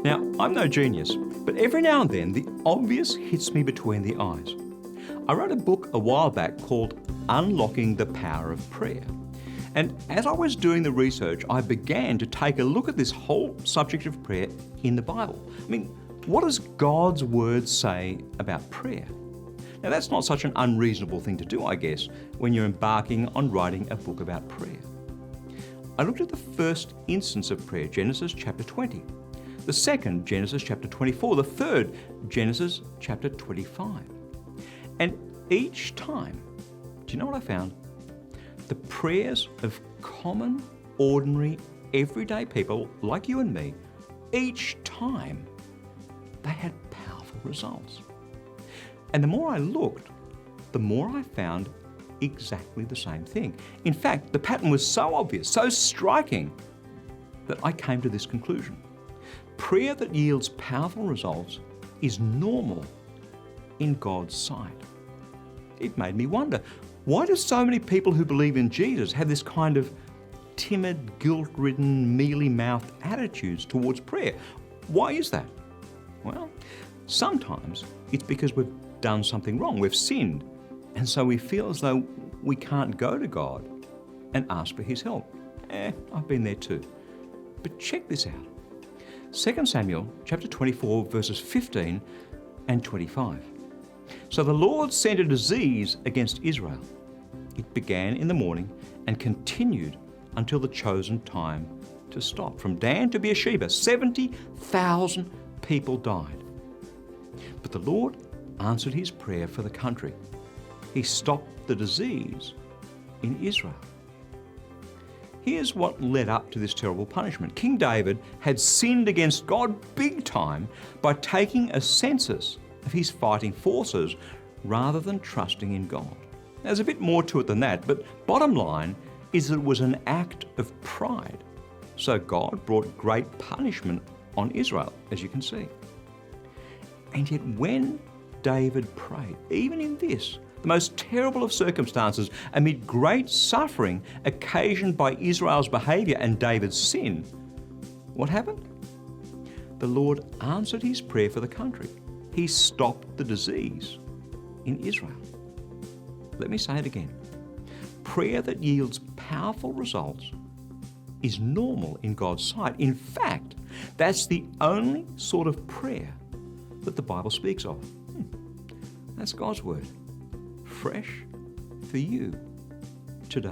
Now, I'm no genius, but every now and then the obvious hits me between the eyes. I wrote a book a while back called Unlocking the Power of Prayer. And as I was doing the research, I began to take a look at this whole subject of prayer in the Bible. I mean, what does God's Word say about prayer? Now, that's not such an unreasonable thing to do, I guess, when you're embarking on writing a book about prayer. I looked at the first instance of prayer, Genesis chapter 20. The second, Genesis chapter 24. The third, Genesis chapter 25. And each time, do you know what I found? The prayers of common, ordinary, everyday people like you and me, each time they had powerful results. And the more I looked, the more I found exactly the same thing. In fact, the pattern was so obvious, so striking, that I came to this conclusion. Prayer that yields powerful results is normal in God's sight. It made me wonder, why do so many people who believe in Jesus have this kind of timid, guilt-ridden, mealy-mouthed attitudes towards prayer? Why is that? Well, sometimes it's because we've done something wrong, we've sinned, and so we feel as though we can't go to God and ask for His help. I've been there too. But check this out. 2 Samuel chapter 24, verses 15 and 25. So the Lord sent a disease against Israel. It began in the morning and continued until the chosen time to stop. From Dan to Beersheba, 70,000 people died. But the Lord answered his prayer for the country. He stopped the disease in Israel. Here's what led up to this terrible punishment. King David had sinned against God big time by taking a census of his fighting forces rather than trusting in God. There's a bit more to it than that, but bottom line is that it was an act of pride. So God brought great punishment on Israel, as you can see. And yet when David prayed, even in this, the most terrible of circumstances, amid great suffering occasioned by Israel's behaviour and David's sin, what happened? The Lord answered his prayer for the country. He stopped the disease in Israel. Let me say it again. Prayer that yields powerful results is normal in God's sight. In fact, that's the only sort of prayer that the Bible speaks of. That's God's Word, fresh for you today.